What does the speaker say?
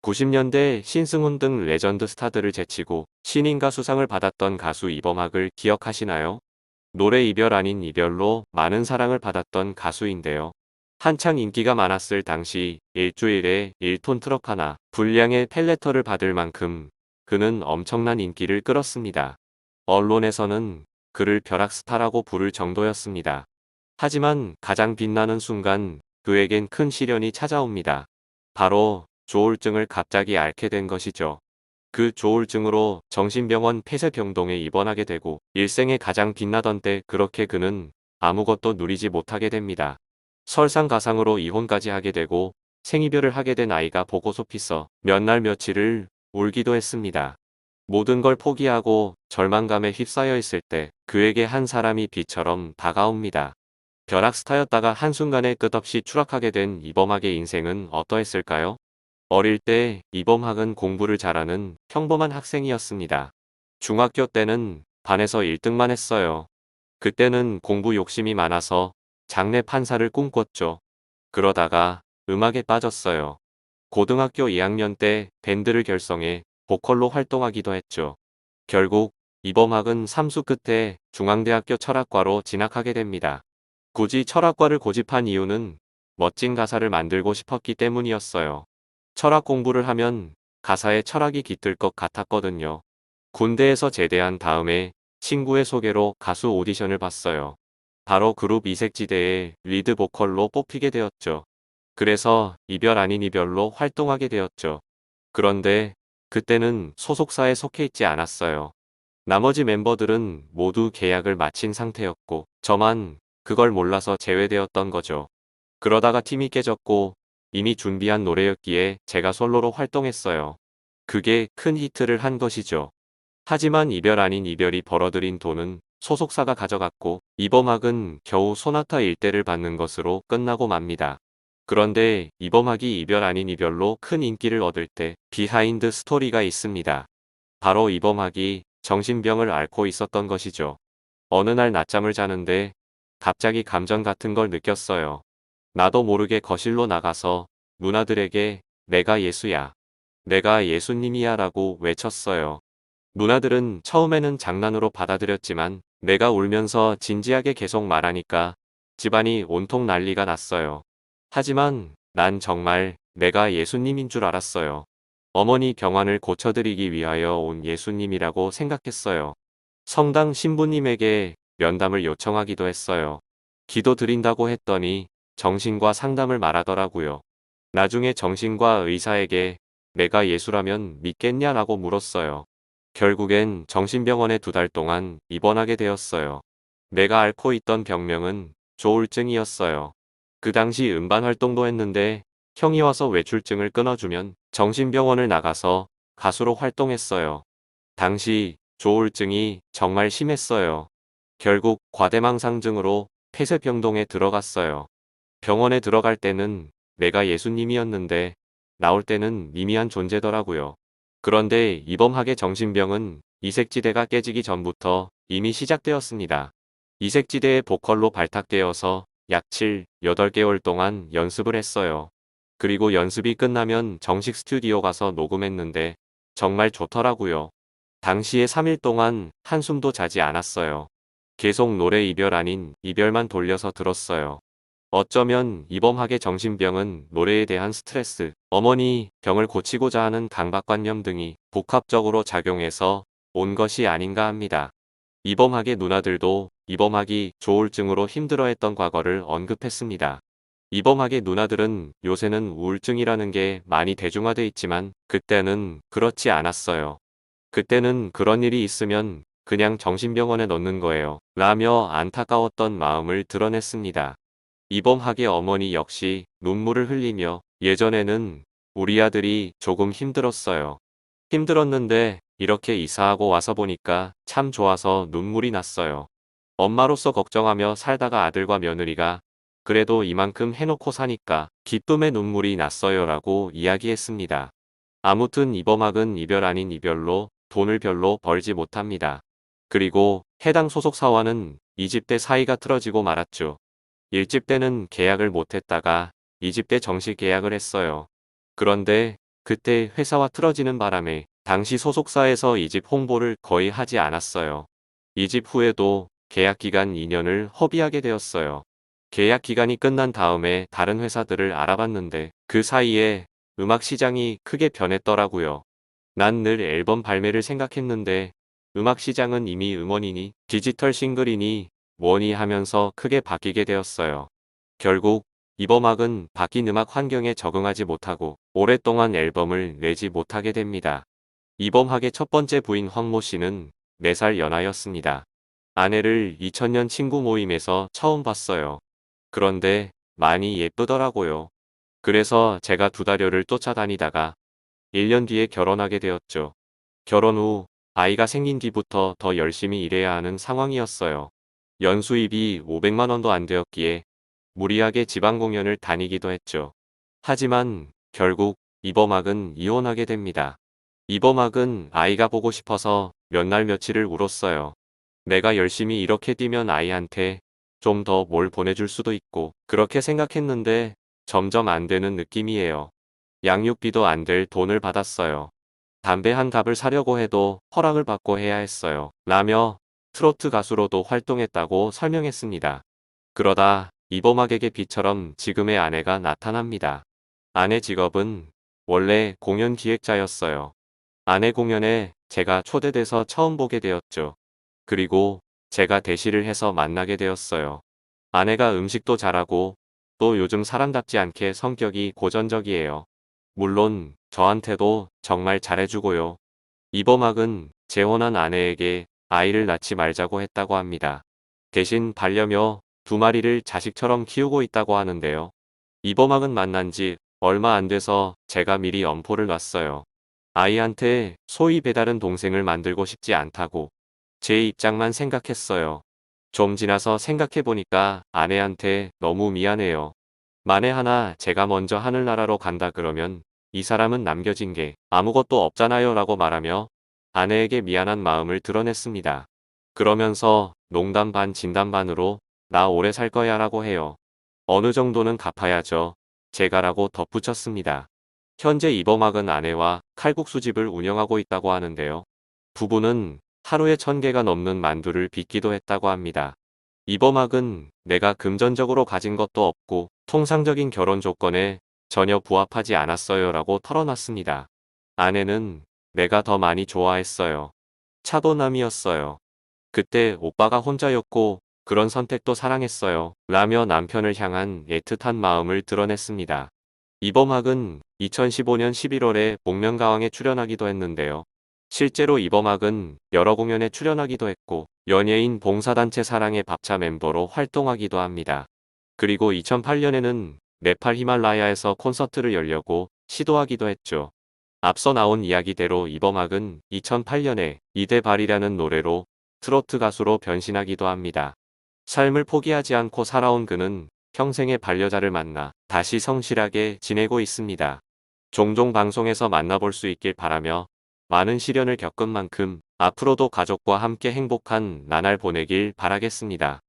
90년대 신승훈 등 레전드 스타들을 제치고 신인가 수상을 받았던 가수 이범학을 기억하시나요? 노래 이별 아닌 이별로 많은 사랑을 받았던 가수인데요. 한창 인기가 많았을 당시 일주일에 1톤 트럭 하나 분량의 펠레터를 받을 만큼 그는 엄청난 인기를 끌었습니다. 언론에서는 그를 벼락스타라고 부를 정도였습니다. 하지만 가장 빛나는 순간 그에겐 큰 시련이 찾아옵니다. 바로 조울증을 갑자기 앓게 된 것이죠. 그 조울증으로 정신병원 폐쇄병동에 입원하게 되고 일생에 가장 빛나던 때 그렇게 그는 아무것도 누리지 못하게 됩니다. 설상가상으로 이혼까지 하게 되고 생이별을 하게 된 아이가 보고서 몇 날 며칠을 울기도 했습니다. 모든 걸 포기하고 절망감에 휩싸여 있을 때 그에게 한 사람이 비처럼 다가옵니다. 벼락스타였다가 한순간에 끝없이 추락하게 된 이범학의 인생은 어떠했을까요? 어릴 때 이범학은 공부를 잘하는 평범한 학생이었습니다. 중학교 때는 반에서 1등만 했어요. 그때는 공부 욕심이 많아서 장래 판사를 꿈꿨죠. 그러다가 음악에 빠졌어요. 고등학교 2학년 때 밴드를 결성해 보컬로 활동하기도 했죠. 결국 이범학은 삼수 끝에 중앙대학교 철학과로 진학하게 됩니다. 굳이 철학과를 고집한 이유는 멋진 가사를 만들고 싶었기 때문이었어요. 철학 공부를 하면 가사에 철학이 깃들 것 같았거든요. 군대에서 제대한 다음에 친구의 소개로 가수 오디션을 봤어요. 바로 그룹 이색지대의 리드 보컬로 뽑히게 되었죠. 그래서 이별 아닌 이별로 활동하게 되었죠. 그런데 그때는 소속사에 속해 있지 않았어요. 나머지 멤버들은 모두 계약을 마친 상태였고 저만 그걸 몰라서 제외되었던 거죠. 그러다가 팀이 깨졌고 이미 준비한 노래였기에 제가 솔로로 활동했어요. 그게 큰 히트를 한 것이죠. 하지만 이별 아닌 이별이 벌어들인 돈은 소속사가 가져갔고 이범학은 겨우 소나타 일대를 받는 것으로 끝나고 맙니다. 그런데 이범학이 이별 아닌 이별로 큰 인기를 얻을 때 비하인드 스토리가 있습니다. 바로 이범학이 정신병을 앓고 있었던 것이죠. 어느 날 낮잠을 자는데 갑자기 감정 같은 걸 느꼈어요. 나도 모르게 거실로 나가서 누나들에게 내가 예수야. 내가 예수님이야 라고 외쳤어요. 누나들은 처음에는 장난으로 받아들였지만 내가 울면서 진지하게 계속 말하니까 집안이 온통 난리가 났어요. 하지만 난 정말 내가 예수님인 줄 알았어요. 어머니 병환을 고쳐드리기 위하여 온 예수님이라고 생각했어요. 성당 신부님에게 면담을 요청하기도 했어요. 기도 드린다고 했더니 정신과 상담을 말하더라고요. 나중에 정신과 의사에게 내가 예수라면 믿겠냐라고 물었어요. 결국엔 정신병원에 2달 동안 입원하게 되었어요. 내가 앓고 있던 병명은 조울증이었어요. 그 당시 음반 활동도 했는데 형이 와서 외출증을 끊어주면 정신병원을 나가서 가수로 활동했어요. 당시 조울증이 정말 심했어요. 결국 과대망상증으로 폐쇄병동에 들어갔어요. 병원에 들어갈 때는 내가 예수님이었는데 나올 때는 미미한 존재더라고요. 그런데 이범학의 정신병은 이색지대가 깨지기 전부터 이미 시작되었습니다. 이색지대의 보컬로 발탁되어서 약 7, 8개월 동안 연습을 했어요. 그리고 연습이 끝나면 정식 스튜디오 가서 녹음했는데 정말 좋더라고요. 당시에 3일 동안 한숨도 자지 않았어요. 계속 노래 이별 아닌 이별만 돌려서 들었어요. 어쩌면 이범학의 정신병은 노래에 대한 스트레스, 어머니 병을 고치고자 하는 강박관념 등이 복합적으로 작용해서 온 것이 아닌가 합니다. 이범학의 누나들도 이범학이 조울증으로 힘들어했던 과거를 언급했습니다. 이범학의 누나들은 요새는 우울증이라는 게 많이 대중화돼 있지만 그때는 그렇지 않았어요. 그때는 그런 일이 있으면 그냥 정신병원에 넣는 거예요. 라며 안타까웠던 마음을 드러냈습니다. 이범학의 어머니 역시 눈물을 흘리며 예전에는 우리 아들이 조금 힘들었어요. 힘들었는데 이렇게 이사하고 와서 보니까 참 좋아서 눈물이 났어요. 엄마로서 걱정하며 살다가 아들과 며느리가 그래도 이만큼 해놓고 사니까 기쁨의 눈물이 났어요 라고 이야기했습니다. 아무튼 이범학은 이별 아닌 이별로 돈을 별로 벌지 못합니다. 그리고 해당 소속사와는 2집 때 사이가 틀어지고 말았죠. 1집 때는 계약을 못했다가 2집 때 정식 계약을 했어요. 그런데 그때 회사와 틀어지는 바람에 당시 소속사에서 이 집 홍보를 거의 하지 않았어요. 이 집 후에도 계약 기간 2년을 허비하게 되었어요. 계약 기간이 끝난 다음에 다른 회사들을 알아봤는데 그 사이에 음악 시장이 크게 변했더라고요. 난 늘 앨범 발매를 생각했는데 음악 시장은 이미 음원이니 디지털 싱글이니 뭐니 하면서 크게 바뀌게 되었어요. 결국 이범학은 바뀐 음악 환경에 적응하지 못하고 오랫동안 앨범을 내지 못하게 됩니다. 이범학의 첫 번째 부인 황모 씨는 4살 연하였습니다. 아내를 2000년 친구 모임에서 처음 봤어요. 그런데 많이 예쁘더라고요. 그래서 제가 2달여를 쫓아다니다가 1년 뒤에 결혼하게 되었죠. 결혼 후 아이가 생긴 뒤부터 더 열심히 일해야 하는 상황이었어요. 연수입이 500만 원도 안 되었기에 무리하게 지방 공연을 다니기도 했죠. 하지만 결국 이범학은 이혼하게 됩니다. 이범학은 아이가 보고 싶어서 몇 날 며칠을 울었어요. 내가 열심히 이렇게 뛰면 아이한테 좀 더 뭘 보내줄 수도 있고 그렇게 생각했는데 점점 안 되는 느낌이에요. 양육비도 안 될 돈을 받았어요. 담배 한 갑을 사려고 해도 허락을 받고 해야 했어요. 라며 트로트 가수로도 활동했다고 설명했습니다. 그러다 이범학에게 비처럼 지금의 아내가 나타납니다. 아내 직업은 원래 공연 기획자였어요. 아내 공연에 제가 초대돼서 처음 보게 되었죠. 그리고 제가 대시를 해서 만나게 되었어요. 아내가 음식도 잘하고 또 요즘 사람답지 않게 성격이 고전적이에요. 물론 저한테도 정말 잘해주고요. 이범학은 재혼한 아내에게 아이를 낳지 말자고 했다고 합니다. 대신 반려묘 2마리를 자식처럼 키우고 있다고 하는데요. 이범학은 만난 지 얼마 안 돼서 제가 미리 엄포를 놨어요. 아이한테 소위 배다른 동생을 만들고 싶지 않다고 제 입장만 생각했어요. 좀 지나서 생각해보니까 아내한테 너무 미안해요. 만에 하나 제가 먼저 하늘나라로 간다 그러면 이 사람은 남겨진 게 아무것도 없잖아요 라고 말하며 아내에게 미안한 마음을 드러냈습니다. 그러면서 농담 반 진담 반으로 나 오래 살 거야 라고 해요. 어느 정도는 갚아야죠. 제가라고 덧붙였습니다. 현재 이범학은 아내와 칼국수집을 운영하고 있다고 하는데요. 부부는 하루에 1000개가 넘는 만두를 빚기도 했다고 합니다. 이범학은 내가 금전적으로 가진 것도 없고 통상적인 결혼 조건에 전혀 부합하지 않았어요 라고 털어놨습니다. 아내는 내가 더 많이 좋아했어요. 차도남이었어요. 그때 오빠가 혼자였고 그런 선택도 사랑했어요. 라며 남편을 향한 애틋한 마음을 드러냈습니다. 이범학은 2015년 11월에 복면가왕에 출연하기도 했는데요. 실제로 이범학은 여러 공연에 출연하기도 했고 연예인 봉사단체 사랑의 밥차 멤버로 활동하기도 합니다. 그리고 2008년에는 네팔 히말라야에서 콘서트를 열려고 시도하기도 했죠. 앞서 나온 이야기대로 이범학은 2008년에 이대발이라는 노래로 트로트 가수로 변신하기도 합니다. 삶을 포기하지 않고 살아온 그는 평생의 반려자를 만나 다시 성실하게 지내고 있습니다. 종종 방송에서 만나볼 수 있길 바라며 많은 시련을 겪은 만큼 앞으로도 가족과 함께 행복한 나날 보내길 바라겠습니다.